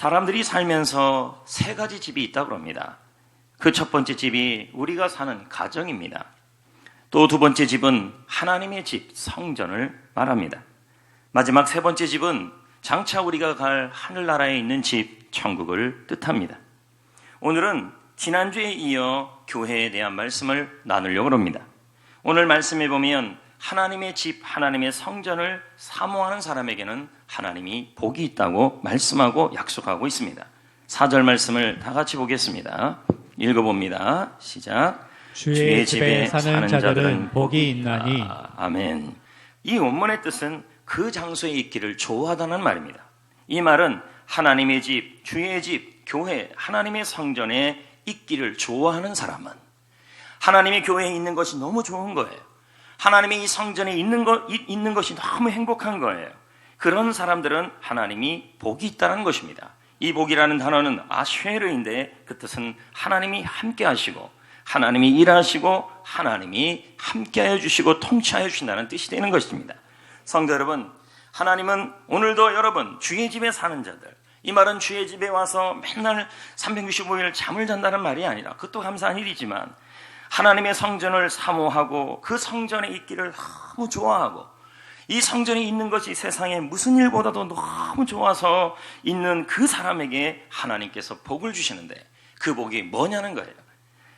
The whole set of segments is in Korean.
사람들이 살면서 세 가지 집이 있다고 합니다. 그 첫 번째 집이 우리가 사는 가정입니다. 또 두 번째 집은 하나님의 집, 성전을 말합니다. 마지막 세 번째 집은 장차 우리가 갈 하늘나라에 있는 집, 천국을 뜻합니다. 오늘은 지난주에 이어 교회에 대한 말씀을 나누려고 합니다. 오늘 말씀에 보면 하나님의 집, 하나님의 성전을 사모하는 사람에게는 하나님이 복이 있다고 말씀하고 약속하고 있습니다. 4절 말씀을 다 같이 보겠습니다. 읽어봅니다. 시작. 주의 집에 사는 자들은 복이 있나니. 아멘. 이 원문의 뜻은 그 장소에 있기를 좋아하다는 말입니다. 이 말은 하나님의 집, 주의 집, 교회, 하나님의 성전에 있기를 좋아하는 사람은 하나님의 교회에 있는 것이 너무 좋은 거예요. 하나님의 이 성전에 있는 것이 너무 행복한 거예요. 그런 사람들은 하나님이 복이 있다는 것입니다. 이 복이라는 단어는 아쉐르인데 그 뜻은 하나님이 함께 하시고 하나님이 일하시고 하나님이 함께하여 주시고 통치하여 주신다는 뜻이 되는 것입니다. 성도 여러분, 하나님은 오늘도 여러분 주의 집에 사는 자들, 이 말은 주의 집에 와서 맨날 365일 잠을 잔다는 말이 아니라 그것도 감사한 일이지만 하나님의 성전을 사모하고 그 성전에 있기를 너무 좋아하고 이 성전에 있는 것이 세상에 무슨 일보다도 너무 좋아서 있는 그 사람에게 하나님께서 복을 주시는데 그 복이 뭐냐는 거예요.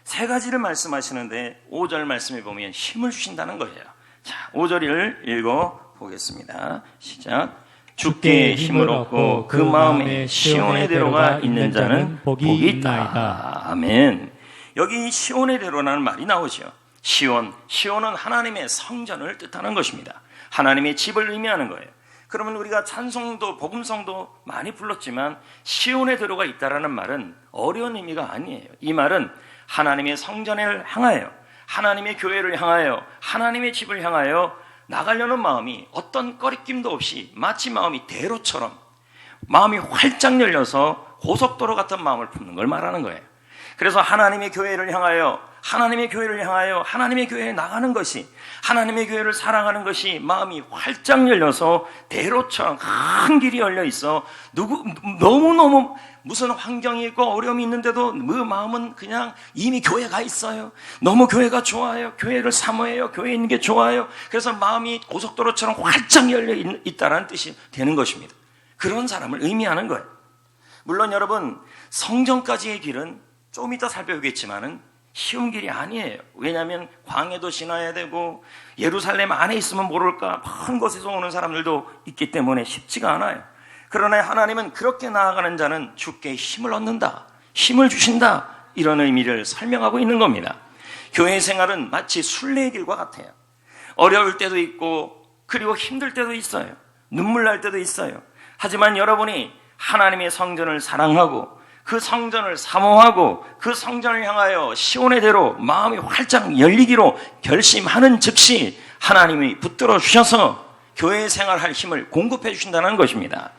세 가지를 말씀하시는데 5절 말씀에 보면 힘을 주신다는 거예요. 자, 5절을 읽어보겠습니다. 시작. 주께 힘을 얻고 그 마음에 시온의 대로가 있는 자는 복이 있나이다. 아멘. 여기 시온의 대로라는 말이 나오죠. 시온은 하나님의 성전을 뜻하는 것입니다. 하나님의 집을 의미하는 거예요. 그러면 우리가 찬송도 복음성도 많이 불렀지만 시온의 대로가 있다라는 말은 어려운 의미가 아니에요. 이 말은 하나님의 성전을 향하여, 하나님의 교회를 향하여, 하나님의 집을 향하여 나가려는 마음이 어떤 꺼리낌도 없이 마치 마음이 대로처럼 마음이 활짝 열려서 고속도로 같은 마음을 품는 걸 말하는 거예요. 그래서 하나님의 교회를 향하여, 하나님의 교회에 나가는 것이, 하나님의 교회를 사랑하는 것이 마음이 활짝 열려서 대로처럼 큰 길이 열려 있어 너무너무 무슨 환경이 있고 어려움이 있는데도 그 마음은 그냥 이미 교회에 가 있어요. 너무 교회가 좋아요. 교회를 사모해요. 교회에 있는 게 좋아요. 그래서 마음이 고속도로처럼 활짝 열려 있다는 뜻이 되는 것입니다. 그런 사람을 의미하는 거예요. 물론 여러분, 성전까지의 길은 좀 이따 살펴보겠지만은 쉬운 길이 아니에요. 왜냐하면 광야도 지나야 되고 예루살렘 안에 있으면 모를까 먼 곳에서 오는 사람들도 있기 때문에 쉽지가 않아요. 그러나 하나님은 그렇게 나아가는 자는 주께 힘을 얻는다, 힘을 주신다, 이런 의미를 설명하고 있는 겁니다. 교회 생활은 마치 순례의 길과 같아요. 어려울 때도 있고 그리고 힘들 때도 있어요. 눈물 날 때도 있어요. 하지만 여러분이 하나님의 성전을 사랑하고 그 성전을 사모하고 그 성전을 향하여 시온의 대로 마음이 활짝 열리기로 결심하는 즉시 하나님이 붙들어 주셔서 교회 생활할 힘을 공급해 주신다는 것입니다.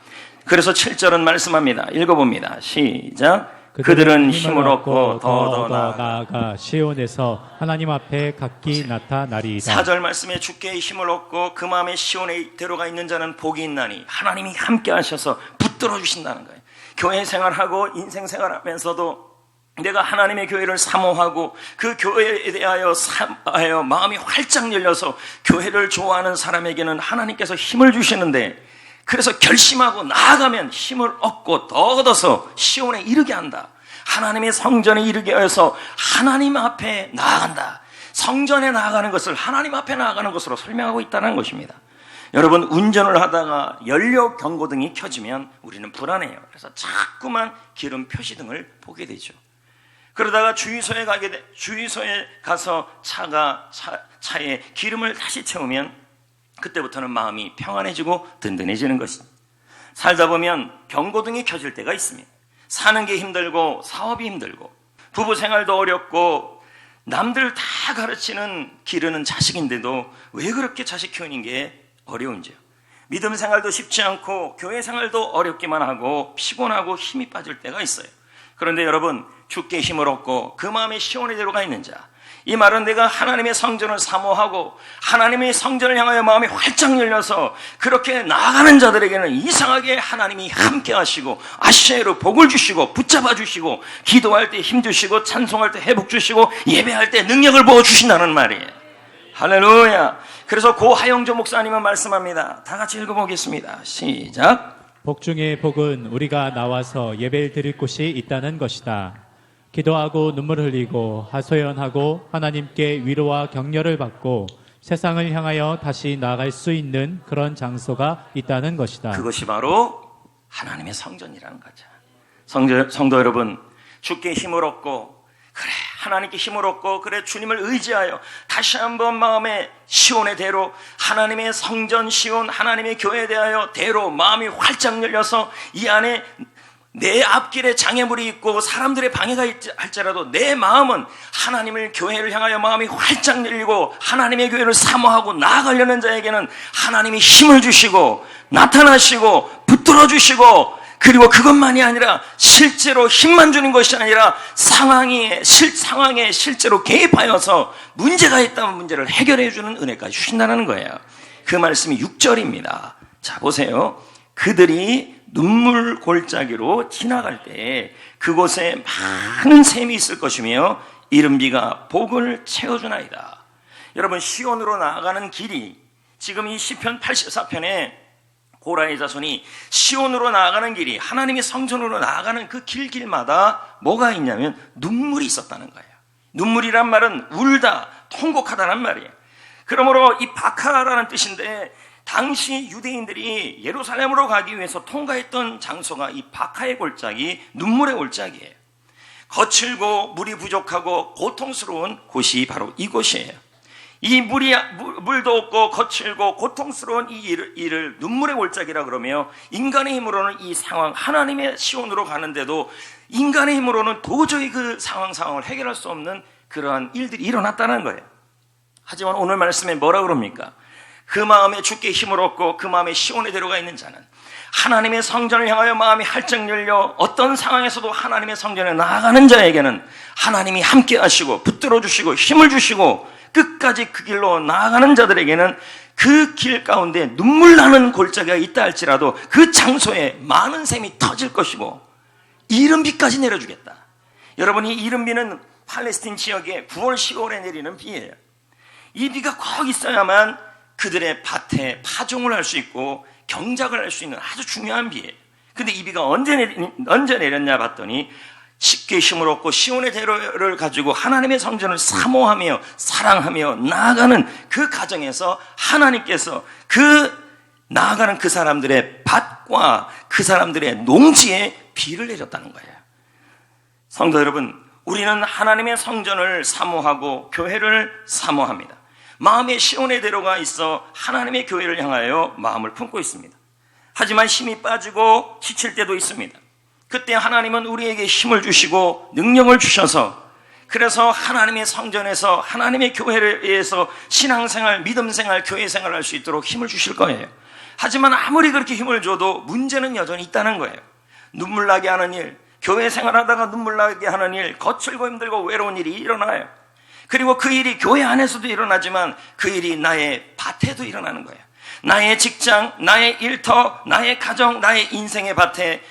그래서 7절은 말씀합니다. 읽어봅니다. 시작. 그들은 힘을 얻고 더 나아가 시온에서 하나님 앞에 각기 나타나리이다. 4절 말씀에 주께 힘을 얻고 그 마음에 시온의 대로가 있는 자는 복이 있나니 하나님이 함께 하셔서 붙들어 주신다는 거예요. 교회 생활하고 인생 생활하면서도 내가 하나님의 교회를 사모하고 그 교회에 대하여 마음이 활짝 열려서 교회를 좋아하는 사람에게는 하나님께서 힘을 주시는데 그래서 결심하고 나아가면 힘을 얻고 더 얻어서 시온에 이르게 한다. 하나님의 성전에 이르게 하여서 하나님 앞에 나아간다. 성전에 나아가는 것을 하나님 앞에 나아가는 것으로 설명하고 있다는 것입니다. 여러분, 운전을 하다가 연료 경고등이 켜지면 우리는 불안해요. 그래서 자꾸만 기름 표시등을 보게 되죠. 그러다가 주유소에 가서 차에 기름을 다시 채우면 그때부터는 마음이 평안해지고 든든해지는 것입니다. 살다 보면 경고등이 켜질 때가 있습니다. 사는 게 힘들고 사업이 힘들고 부부 생활도 어렵고 남들 다 가르치는 기르는 자식인데도 왜 그렇게 자식 키우는 게 어려운지요. 믿음 생활도 쉽지 않고 교회 생활도 어렵기만 하고 피곤하고 힘이 빠질 때가 있어요. 그런데 여러분, 주께 힘을 얻고 그 마음에 시온의 대로가 있는 자, 이 말은 내가 하나님의 성전을 사모하고 하나님의 성전을 향하여 마음이 활짝 열려서 그렇게 나아가는 자들에게는 이상하게 하나님이 함께 하시고 아시아로 복을 주시고 붙잡아 주시고 기도할 때 힘 주시고 찬송할 때 회복 주시고 예배할 때 능력을 부어 주신다는 말이에요. 할렐루야. 그래서 고 하영조 목사님은 말씀합니다. 다 같이 읽어보겠습니다. 시작. 복 중에 복은 우리가 나와서 예배를 드릴 곳이 있다는 것이다. 기도하고 눈물을 흘리고 하소연하고 하나님께 위로와 격려를 받고 세상을 향하여 다시 나아갈 수 있는 그런 장소가 있다는 것이다. 그것이 바로 하나님의 성전이라는 거죠. 성도 여러분, 주께 힘을 얻고 그래 하나님께 힘을 얻고 그래 주님을 의지하여 다시 한번 마음의 시온의 대로 하나님의 성전 시온 하나님의 교회에 대하여 대로 마음이 활짝 열려서 이 안에 내 앞길에 장애물이 있고 사람들의 방해가 할지라도 내 마음은 하나님을 교회를 향하여 마음이 활짝 열리고 하나님의 교회를 사모하고 나아가려는 자에게는 하나님이 힘을 주시고 나타나시고 붙들어 주시고 그리고 그것만이 아니라 실제로 힘만 주는 것이 아니라 상황에 실제로 개입하여서 문제가 있다면 문제를 해결해 주는 은혜까지 주신다는 거예요. 그 말씀이 6절입니다. 자 보세요. 그들이 눈물 골짜기로 지나갈 때 그곳에 많은 샘이 있을 것이며 이른 비가 복을 채워주나이다. 여러분 시온으로 나아가는 길이 지금 이 시편 84편에 고라의 자손이 시온으로 나아가는 길이 하나님의 성전으로 나아가는 그 길마다 뭐가 있냐면 눈물이 있었다는 거예요. 눈물이란 말은 울다 통곡하다는 말이에요. 그러므로 이 바카라는 뜻인데 당시 유대인들이 예루살렘으로 가기 위해서 통과했던 장소가 이 바카의 골짜기, 눈물의 골짜기예요. 거칠고 물이 부족하고 고통스러운 곳이 바로 이곳이에요. 이 물도 없고 거칠고 고통스러운 이 일을 눈물의 골짜기라 그러며 인간의 힘으로는 이 상황, 하나님의 시온으로 가는데도 인간의 힘으로는 도저히 그 상황을 해결할 수 없는 그러한 일들이 일어났다는 거예요. 하지만 오늘 말씀에 뭐라 그럽니까? 그 마음에 주께 힘을 얻고 그 마음에 시온에 들어가 있는 자는 하나님의 성전을 향하여 마음이 활짝 열려 어떤 상황에서도 하나님의 성전에 나아가는 자에게는 하나님이 함께 하시고 붙들어 주시고 힘을 주시고 끝까지 그 길로 나아가는 자들에게는 그 길 가운데 눈물 나는 골짜기가 있다 할지라도 그 장소에 많은 샘이 터질 것이고 이른 비까지 내려주겠다. 여러분 이 이른 비는 팔레스틴 지역에 9월 10월에 내리는 비예요. 이 비가 꼭 있어야만 그들의 밭에 파종을 할 수 있고 경작을 할 수 있는 아주 중요한 비예요. 근데 이 비가 언제 내렸냐 봤더니 쉽게 힘을 얻고 시온의 대로를 가지고 하나님의 성전을 사모하며 사랑하며 나아가는 그 과정에서 하나님께서 나아가는 그 사람들의 밭과 그 사람들의 농지에 비를 내렸다는 거예요. 성도 여러분, 우리는 하나님의 성전을 사모하고 교회를 사모합니다. 마음의 시온의 대로가 있어 하나님의 교회를 향하여 마음을 품고 있습니다. 하지만 힘이 빠지고 지칠 때도 있습니다. 그때 하나님은 우리에게 힘을 주시고 능력을 주셔서 그래서 하나님의 성전에서 하나님의 교회에서 신앙생활, 믿음생활, 교회생활을 할 수 있도록 힘을 주실 거예요. 하지만 아무리 그렇게 힘을 줘도 문제는 여전히 있다는 거예요. 눈물 나게 하는 일, 교회 생활하다가 눈물 나게 하는 일, 거칠고 힘들고 외로운 일이 일어나요. 그리고 그 일이 교회 안에서도 일어나지만 그 일이 나의 밭에도 일어나는 거예요. 나의 직장, 나의 일터, 나의 가정, 나의 인생의 밭에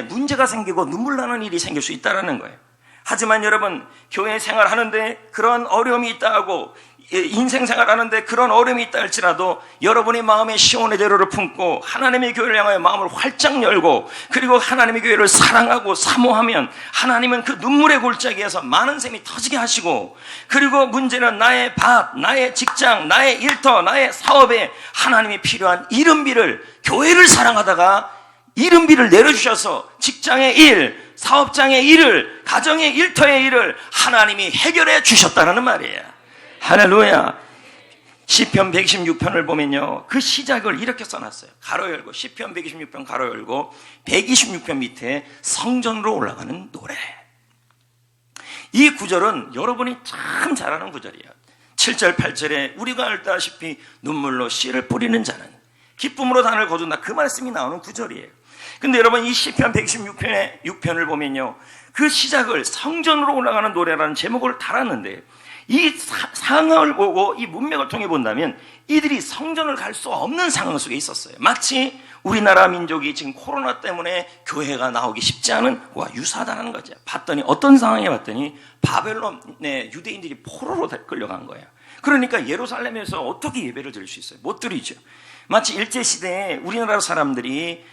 문제가 생기고 눈물 나는 일이 생길 수 있다는 거예요. 하지만 여러분, 교회 생활하는데 그런 어려움이 있다 하고 인생 생활하는데 그런 어려움이 있다 할지라도 여러분의 마음에 시온의 대로를 품고 하나님의 교회를 향하여 마음을 활짝 열고 그리고 하나님의 교회를 사랑하고 사모하면 하나님은 그 눈물의 골짜기에서 많은 샘이 터지게 하시고 그리고 문제는 나의 밭, 나의 직장, 나의 일터, 나의 사업에 하나님이 필요한 이른비를 교회를 사랑하다가 이른비를 내려주셔서 직장의 일, 사업장의 일을, 가정의 일터의 일을 하나님이 해결해 주셨다는 말이에요. 할렐루야. 시편 126편을 보면요, 그 시작을 이렇게 써놨어요. 가로 열고 시편 126편 가로 열고 126편 밑에 성전으로 올라가는 노래. 이 구절은 여러분이 참 잘 아는 구절이에요. 7절 8절에 우리가 알다시피 눈물로 씨를 뿌리는 자는 기쁨으로 단을 거둔다, 그 말씀이 나오는 구절이에요. 근데 여러분 이 시편 116편의 6편을 보면요, 그 시작을 성전으로 올라가는 노래라는 제목을 달았는데, 이 상황을 보고 이 문맥을 통해 본다면 이들이 성전을 갈 수 없는 상황 속에 있었어요. 마치 우리나라 민족이 지금 코로나 때문에 교회가 나오기 쉽지 않은 거와 유사하다는 거죠. 봤더니 어떤 상황에 봤더니 바벨론에 유대인들이 포로로 끌려간 거예요. 그러니까 예루살렘에서 어떻게 예배를 드릴 수 있어요? 못 드리죠. 마치 일제시대에 우리나라 사람들이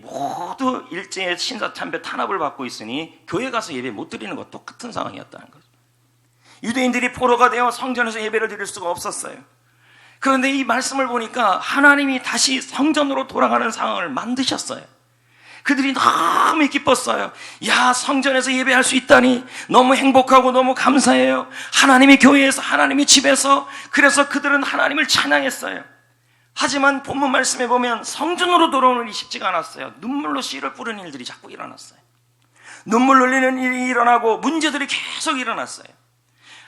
모두 일제의 신사참배 탄압을 받고 있으니 교회 가서 예배 못 드리는 것 똑같은 상황이었다는 거죠. 유대인들이 포로가 되어 성전에서 예배를 드릴 수가 없었어요. 그런데 이 말씀을 보니까 하나님이 다시 성전으로 돌아가는 상황을 만드셨어요. 그들이 너무 기뻤어요. 야, 성전에서 예배할 수 있다니 너무 행복하고 너무 감사해요. 하나님의 교회에서, 하나님의 집에서. 그래서 그들은 하나님을 찬양했어요. 하지만 본문 말씀에 보면 성전으로 돌아오는 일이 쉽지가 않았어요. 눈물로 씨를 뿌리는 일들이 자꾸 일어났어요. 눈물 흘리는 일이 일어나고 문제들이 계속 일어났어요.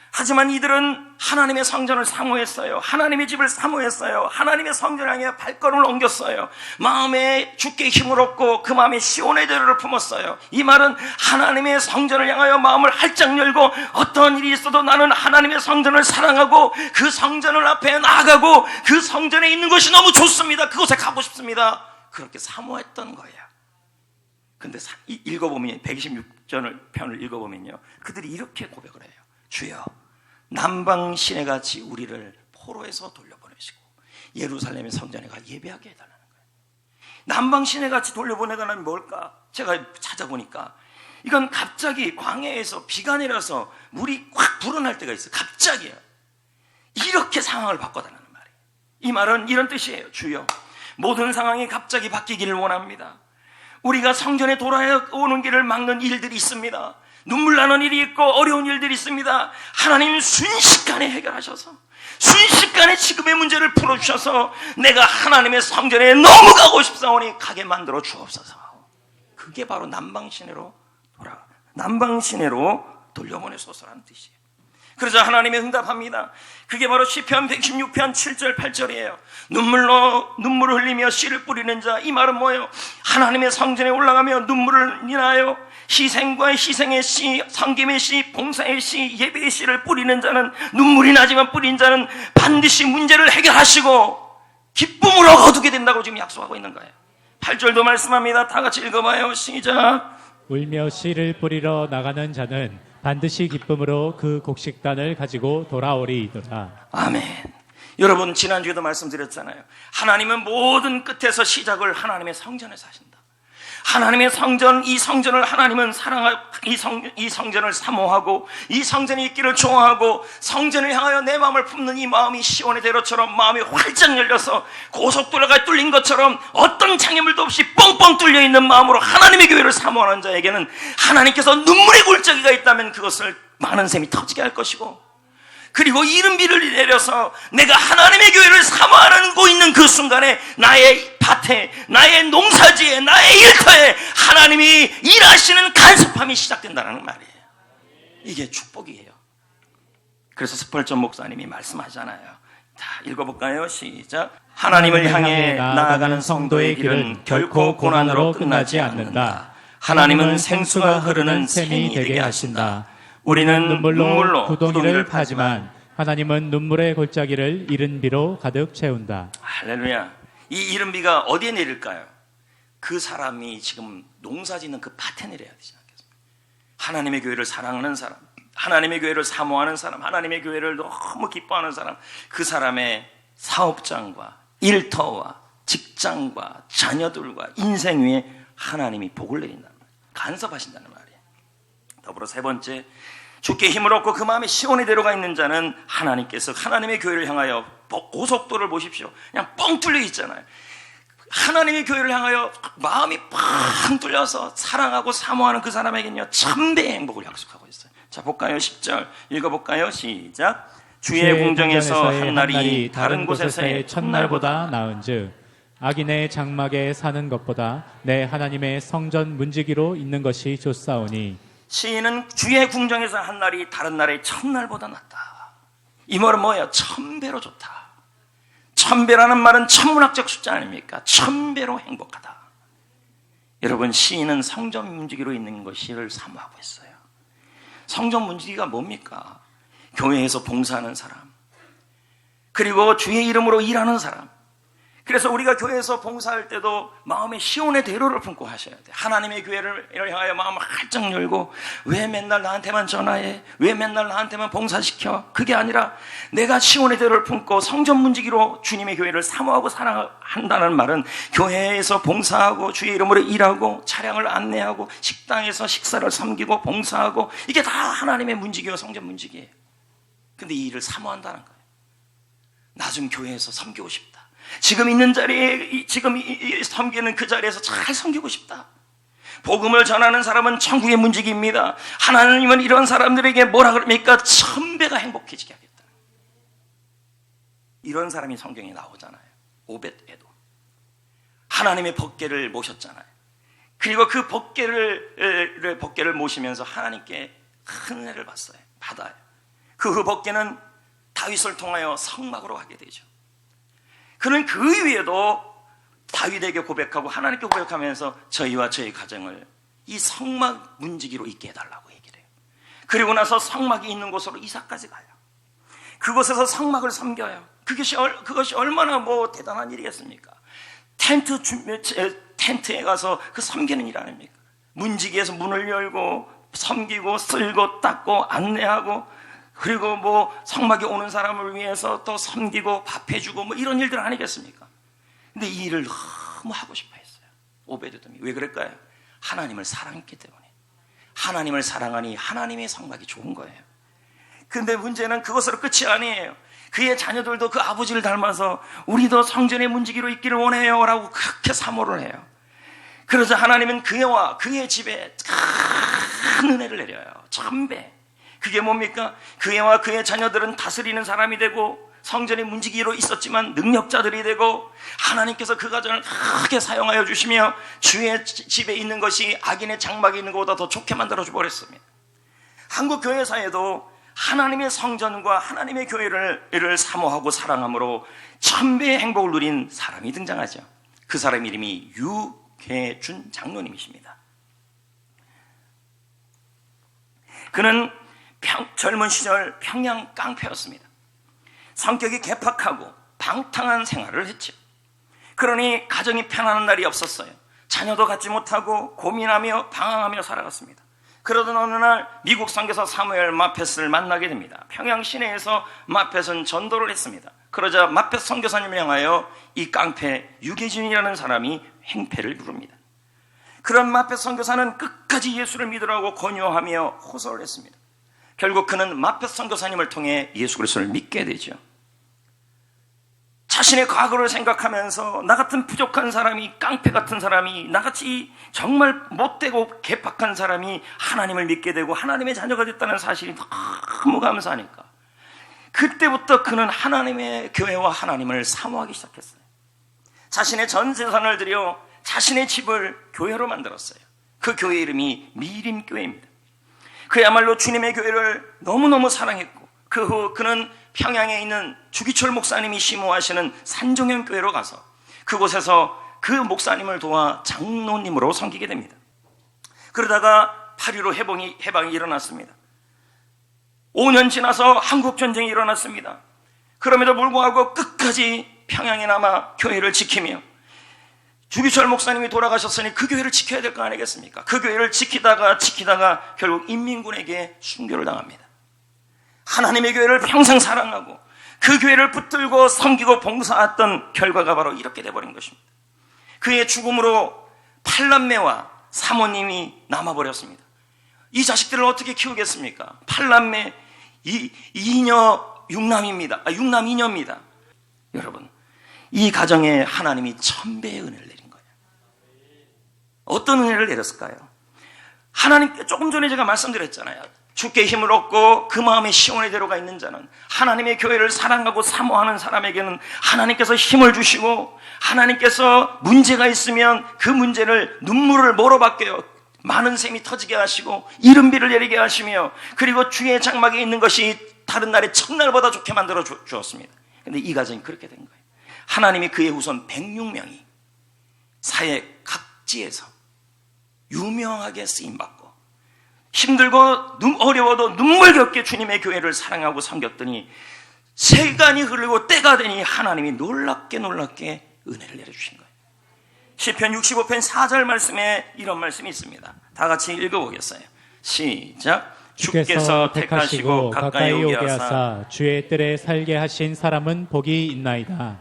하지만 이들은 하나님의 성전을 사모했어요. 하나님의 집을 사모했어요. 하나님의 성전을 향해 발걸음을 옮겼어요. 마음에 주께 힘을 얻고 그 마음에 시온의 대로를 품었어요. 이 말은 하나님의 성전을 향하여 마음을 활짝 열고 어떤 일이 있어도 나는 하나님의 성전을 사랑하고 그 성전을 앞에 나아가고 그 성전에 있는 것이 너무 좋습니다. 그곳에 가고 싶습니다. 그렇게 사모했던 거예요. 근데 읽어보면 126편을 읽어보면요, 그들이 이렇게 고백을 해요. 주여, 남방 시내같이 우리를 포로에서 돌려보내시고 예루살렘의 성전에 가 예배하게 해달라는 거예요. 남방 시내같이 돌려보내달라는 뭘까? 제가 찾아보니까 이건 갑자기 광야에서 비가 내려서 물이 확 불어날 때가 있어요. 갑자기요. 이렇게 상황을 바꿔달라는 말이에요. 이 말은 이런 뜻이에요. 주여, 모든 상황이 갑자기 바뀌기를 원합니다. 우리가 성전에 돌아오는 길을 막는 일들이 있습니다. 눈물 나는 일이 있고 어려운 일들이 있습니다. 하나님 순식간에 해결하셔서, 순식간에 지금의 문제를 풀어주셔서 내가 하나님의 성전에 너무 가고 싶사오니 가게 만들어 주옵소서. 그게 바로 남방시내로 돌려보내소서라는 뜻이에요. 그래서 하나님이 응답합니다. 그게 바로 시편 116편 7절 8절이에요. 눈물을 흘리며 씨를 뿌리는 자. 이 말은 뭐예요? 하나님의 성전에 올라가며 눈물을 인하여 희생과 희생의 씨, 섬김의 씨, 봉사의 씨, 예배의 씨를 뿌리는 자는, 눈물이 나지만 뿌린 자는 반드시 문제를 해결하시고 기쁨으로 거두게 된다고 지금 약속하고 있는 거예요. 8절도 말씀합니다. 다 같이 읽어봐요. 시작. 울며 씨를 뿌리러 나가는 자는 반드시 기쁨으로 그 곡식단을 가지고 돌아오리이더라. 아멘. 여러분, 지난주에도 말씀드렸잖아요. 하나님은 모든 끝에서 시작을 하나님의 성전에서 하신다. 하나님의 성전, 이 성전을 하나님은 사랑하고 이 성전을 사모하고 이 성전이 있기를 좋아하고 성전을 향하여 내 마음을 품는 이 마음이 시온의 대로처럼 마음이 활짝 열려서 고속도로가 뚫린 것처럼 어떤 장애물도 없이 뻥뻥 뚫려 있는 마음으로 하나님의 교회를 사모하는 자에게는 하나님께서 눈물의 골짜기가 있다면 그것을 많은 샘이 터지게 할 것이고, 그리고 이른 비를 내려서 내가 하나님의 교회를 사모하고 있는 그 순간에 나의 밭에, 나의 농사지에, 나의 일터에 하나님이 일하시는 간섭함이 시작된다는 말이에요. 이게 축복이에요. 그래서 스펄전 목사님이 말씀하잖아요. 자, 읽어볼까요? 시작. 하나님을 향해 나아가는 성도의 길은 결코 고난으로 끝나지 않는다. 하나님은 생수가 흐르는 샘이 되게 하신다. 우리는 눈물로 구덩이를 파지만 하나님은 눈물의 골짜기를 이른 비로 가득 채운다. 할렐루야. 이 이른 비가 어디에 내릴까요? 그 사람이 지금 농사짓는 그 밭에 내려야 되지 않겠습니까? 하나님의 교회를 사랑하는 사람, 하나님의 교회를 사모하는 사람, 하나님의 교회를 너무 기뻐하는 사람, 그 사람의 사업장과 일터와 직장과 자녀들과 인생 위에 하나님이 복을 내린다는 말이에요. 간섭하신다는 말이에요. 더불어 세 번째, 주께 힘을 얻고 그 마음에 시온의 대로가 있는 자는 하나님께서 하나님의 교회를 향하여, 고속도로를 보십시오. 그냥 뻥 뚫려 있잖아요. 하나님의 교회를 향하여 마음이 뻥 뚫려서 사랑하고 사모하는 그 사람에게는요, 참배의 행복을 약속하고 있어요. 자, 볼까요? 10절 읽어볼까요? 시작. 주의 궁정에서 한 날이 다른 곳에서의 첫날보다 나은즉 악인의 장막에 사는 것보다 내 하나님의 성전 문지기로 있는 것이 좋사오니. 시인은 주의 궁정에서 한 날이 다른 날의 첫날보다 낫다. 이 말은 뭐예요? 1000배로 좋다. 1000배라는 말은 천문학적 숫자 아닙니까? 1000배로 행복하다. 여러분, 시인은 성전 문지기로 있는 것을 사모하고 있어요. 성전 문지기가 뭡니까? 교회에서 봉사하는 사람, 그리고 주의 이름으로 일하는 사람. 그래서 우리가 교회에서 봉사할 때도 마음에 시온의 대로를 품고 하셔야 돼요. 하나님의 교회를 향하여 마음을 활짝 열고, 왜 맨날 나한테만 전화해? 왜 맨날 나한테만 봉사시켜? 그게 아니라 내가 시온의 대로를 품고 성전 문지기로 주님의 교회를 사모하고 사랑한다는 말은 교회에서 봉사하고 주의 이름으로 일하고 차량을 안내하고 식당에서 식사를 섬기고 봉사하고, 이게 다 하나님의 문지기와 성전 문지기예요. 근데 이 일을 사모한다는 거예요. 나 좀 교회에서 섬기고 싶다. 지금 있는 자리에, 지금 섬기는 그 자리에서 잘 섬기고 싶다. 복음을 전하는 사람은 천국의 문지기입니다. 하나님은 이런 사람들에게 뭐라 그럽니까? 1000배가 행복해지게 하겠다. 이런 사람이 성경에 나오잖아요. 오벳에도 하나님의 법궤를 모셨잖아요. 그리고 그 법궤를 모시면서 하나님께 큰 은혜를 받아요. 그 법궤는 다윗을 통하여 성막으로 가게 되죠. 그는 그 위에도 다윗에게 고백하고 하나님께 고백하면서 저희와 저희 가정을 이 성막 문지기로 있게 해달라고 얘기를 해요. 그리고 나서 성막이 있는 곳으로 이사까지 가요. 그곳에서 성막을 섬겨요. 그것이 얼마나 대단한 일이겠습니까? 텐트에 가서 그 섬기는 일 아닙니까? 문지기에서 문을 열고 섬기고 쓸고 닦고 안내하고, 그리고 성막에 오는 사람을 위해서 또 섬기고 밥해주고 이런 일들 아니겠습니까? 근데 이 일을 너무 하고 싶어 했어요. 오베드돔이. 왜 그럴까요? 하나님을 사랑했기 때문에. 하나님을 사랑하니 하나님의 성막이 좋은 거예요. 근데 문제는 그것으로 끝이 아니에요. 그의 자녀들도 그 아버지를 닮아서 우리도 성전의 문지기로 있기를 원해요 라고 그렇게 사모를 해요. 그러자 하나님은 그와 그의 집에 큰 은혜를 내려요. 1000배. 그게 뭡니까? 그와 그의 자녀들은 다스리는 사람이 되고 성전의 문지기로 있었지만 능력자들이 되고, 하나님께서 그 가정을 크게 사용하여 주시며 주의 집에 있는 것이 악인의 장막에 있는 것보다 더 좋게 만들어줘 버렸습니다. 한국 교회사에도 하나님의 성전과 하나님의 교회를 사모하고 사랑함으로 1000배의 행복을 누린 사람이 등장하죠. 그 사람 이름이 유계준 장로님이십니다. 그는 젊은 시절 평양 깡패였습니다. 성격이 개팍하고 방탕한 생활을 했죠. 그러니 가정이 편안한 날이 없었어요. 자녀도 갖지 못하고 고민하며 방황하며 살아갔습니다. 그러던 어느 날 미국 선교사 사무엘 마펫을 만나게 됩니다. 평양 시내에서 마펫은 전도를 했습니다. 그러자 마펫 선교사님을 향하여 이 깡패 유계준이라는 사람이 행패를 부릅니다. 그런 마펫 선교사는 끝까지 예수를 믿으라고 권유하며 호소를 했습니다. 결국 그는 마펫 선교사님을 통해 예수 그리스도를 믿게 되죠. 자신의 과거를 생각하면서 나 같은 부족한 사람이, 깡패 같은 사람이, 나같이 정말 못되고 개팍한 사람이 하나님을 믿게 되고 하나님의 자녀가 됐다는 사실이 너무 감사하니까 그때부터 그는 하나님의 교회와 하나님을 사모하기 시작했어요. 자신의 전 재산을 들여 자신의 집을 교회로 만들었어요. 그 교회 이름이 미림교회입니다. 그야말로 주님의 교회를 너무너무 사랑했고, 그 후 그는 평양에 있는 주기철 목사님이 심호하시는 산종현 교회로 가서 그곳에서 그 목사님을 도와 장로님으로 섬기게 됩니다. 그러다가 8.15 해방이 일어났습니다. 5년 지나서 한국전쟁이 일어났습니다. 그럼에도 불구하고 끝까지 평양에 남아 교회를 지키며, 주기철 목사님이 돌아가셨으니 그 교회를 지켜야 될 거 아니겠습니까? 그 교회를 지키다가 결국 인민군에게 순교를 당합니다. 하나님의 교회를 평생 사랑하고 그 교회를 붙들고 섬기고 봉사했던 결과가 바로 이렇게 돼버린 것입니다. 그의 죽음으로 8남매와 사모님이 남아버렸습니다. 이 자식들을 어떻게 키우겠습니까? 8남매, 2녀 6남입니다. 6남 2녀입니다. 여러분, 이 가정에 하나님이 1000배의 은혜를 내린 거예요. 어떤 은혜를 내렸을까요? 하나님께 조금 전에 제가 말씀드렸잖아요. 주께 힘을 얻고 그 마음에 시온의 대로가 있는 자는, 하나님의 교회를 사랑하고 사모하는 사람에게는 하나님께서 힘을 주시고, 하나님께서 문제가 있으면 그 문제를 눈물을 뭐로밖에요? 많은 샘이 터지게 하시고 이른비를 내리게 하시며, 그리고 주의 장막에 있는 것이 다른 날의 첫날보다 좋게 만들어 주었습니다. 그런데 이 가정이 그렇게 된 거예요. 하나님이 그의 후손 106명이 사회 각지에서 유명하게 쓰임받고 힘들고 어려워도 눈물겹게 주님의 교회를 사랑하고 섬겼더니 시간이 흐르고 때가 되니 하나님이 놀랍게 은혜를 내려주신 거예요. 시편 65편 4절 말씀에 이런 말씀이 있습니다. 다 같이 읽어보겠어요. 시작. 주께서 택하시고 가까이 오게 하사 주의 뜰에 살게 하신 사람은 복이 있나이다.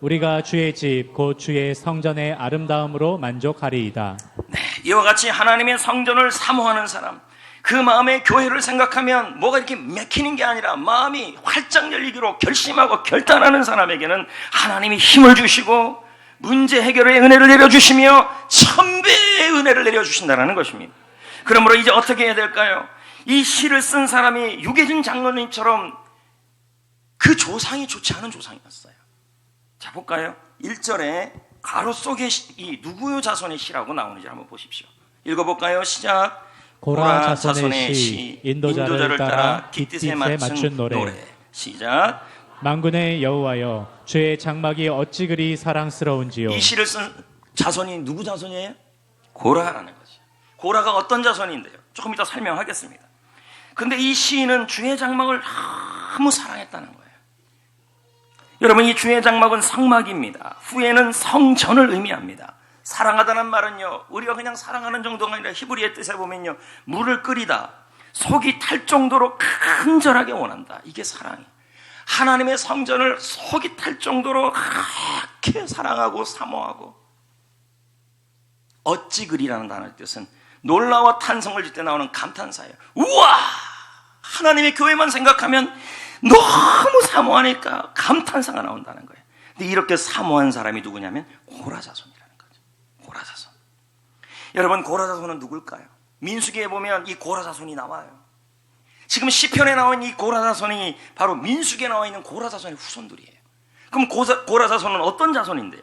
우리가 주의 집 곧 주의 성전의 아름다움으로 만족하리이다. 네, 이와 같이 하나님의 성전을 사모하는 사람, 그 마음에 교회를 생각하면 뭐가 이렇게 맥히는 게 아니라 마음이 활짝 열리기로 결심하고 결단하는 사람에게는 하나님이 힘을 주시고 문제 해결의 은혜를 내려주시며 천배의 은혜를 내려주신다는 것입니다. 그러므로 이제 어떻게 해야 될까요? 이 시를 쓴 사람이 유계진 장로님처럼 그 조상이 좋지 않은 조상이었어요. 자, 볼까요? 1절에 가로 속에 이 누구의 자손의 시라고 나오는지 한번 보십시오. 읽어볼까요? 시작. 고라 자손의 시, 인도자를 따라 깃딧에 맞춘 노래. 시작. 만군의 여호와여, 주의 장막이 어찌 그리 사랑스러운지요. 이 시를 쓴 자손이 누구 자손이에요? 고라라는 거죠. 고라가 어떤 자손인데요? 조금 이따 설명하겠습니다. 근데 이 시인은 주의 장막을 너무 사랑했다는 거예요. 여러분, 이 주의 장막은 성막입니다. 후에는 성전을 의미합니다. 사랑하다는 말은요, 우리가 그냥 사랑하는 정도가 아니라 히브리의 뜻에 보면요, 물을 끓이다, 속이 탈 정도로 간절하게 원한다. 이게 사랑이에요. 하나님의 성전을 속이 탈 정도로 그렇게 사랑하고 사모하고, 어찌 그리라는 단어의 뜻은 놀라워 탄성을 질 때 나오는 감탄사예요. 우와! 하나님의 교회만 생각하면 너무 사모하니까 감탄사가 나온다는 거예요. 근데 이렇게 사모한 사람이 누구냐면 고라자손이라는 거죠. 고라자손. 여러분, 고라자손은 누굴까요? 민수기에 보면 이 고라자손이 나와요. 지금 시편에 나온 이 고라자손이 바로 민수기에 나와 있는 고라자손의 후손들이에요. 그럼 고라자손은 어떤 자손인데요?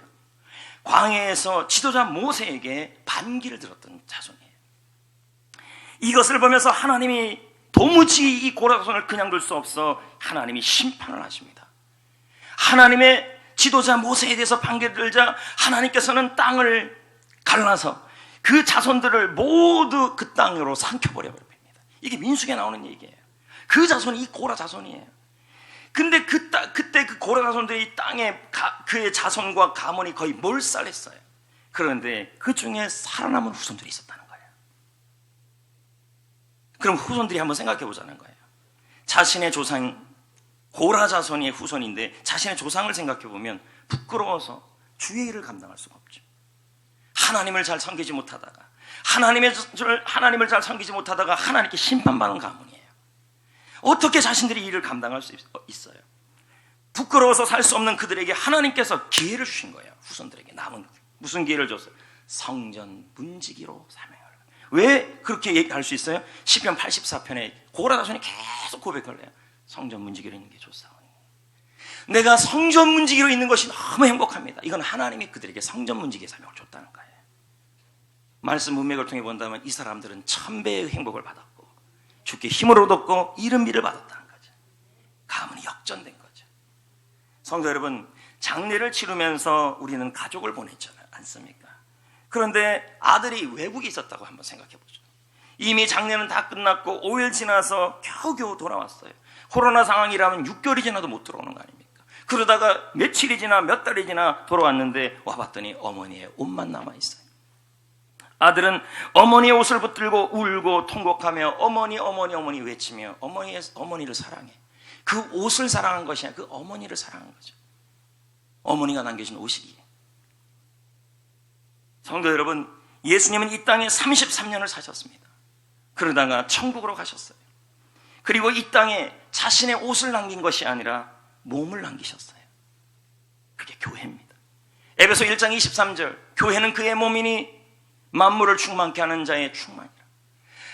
광야에서 지도자 모세에게 반기를 들었던 자손이에요. 이것을 보면서 하나님이 도무지 이 고라자손을 그냥 둘 수 없어 하나님이 심판을 하십니다. 하나님의 지도자 모세에 대해서 반기를 들자 하나님께서는 땅을 갈라서 그 자손들을 모두 그 땅으로 삼켜버려 버립니다. 이게 민수기에 나오는 얘기예요. 그 자손이 이 고라 자손이에요. 근데 그때 그 고라 자손들이 땅에 그의 자손과 가문이 거의 몰살했어요. 그런데 그 중에 살아남은 후손들이 있었다는 거예요. 그럼 후손들이 한번 생각해 보자는 거예요. 자신의 조상 고라 자손의 후손인데 자신의 조상을 생각해 보면 부끄러워서 주의 일을 감당할 수가 없죠. 하나님을 잘 섬기지 못하다가 하나님을 잘 섬기지 못하다가 하나님께 심판받는 가문이에요. 어떻게 자신들이 이 일을 감당할 수 있어요? 부끄러워서 살 수 없는 그들에게 하나님께서 기회를 주신 거예요. 후손들에게 남은 무슨 기회를 줬어요? 성전 문지기로 사명을. 왜 그렇게 얘기할 수 있어요? 시편 84편에 고라 자손이 계속 고백을 해요. 성전 문지기로 있는 게 좋사오니 내가 성전 문지기로 있는 것이 너무 행복합니다. 이건 하나님이 그들에게 성전 문지기의 사명을 줬다는 거예요. 말씀 문맥을 통해 본다면 이 사람들은 천배의 행복을 받았고 주께 힘을 얻었고 이른비를 받았다는 거죠. 가문이 역전된 거죠. 성도 여러분, 장례를 치르면서 우리는 가족을 보냈잖아요, 않습니까? 그런데 아들이 외국에 있었다고 한번 생각해 보죠. 이미 장례는 다 끝났고 5일 지나서 겨우겨우 돌아왔어요. 코로나 상황이라면 6개월이 지나도 못 들어오는 거 아닙니까? 그러다가 며칠이 지나 몇 달이 지나 돌아왔는데 와봤더니 어머니의 옷만 남아있어요. 아들은 어머니의 옷을 붙들고 울고 통곡하며 어머니 외치며 어머니를 사랑해. 그 옷을 사랑한 것이 아니라 그 어머니를 사랑한 거죠. 어머니가 남겨준 옷이기에. 성도 여러분, 예수님은 이 땅에 33년을 사셨습니다. 그러다가 천국으로 가셨어요. 그리고 이 땅에 자신의 옷을 남긴 것이 아니라 몸을 남기셨어요. 그게 교회입니다. 에베소 1장 23절, 교회는 그의 몸이니 만물을 충만케 하는 자의 충만이라.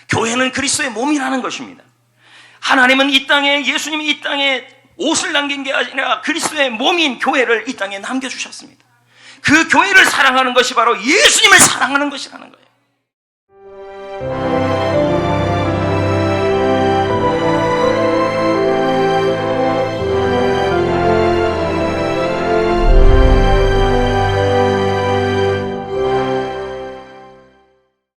교회는 그리스도의 몸이라는 것입니다. 하나님은 이 땅에, 예수님이 이 땅에 옷을 남긴 게 아니라 그리스도의 몸인 교회를 이 땅에 남겨주셨습니다. 그 교회를 사랑하는 것이 바로 예수님을 사랑하는 것이라는 거예요.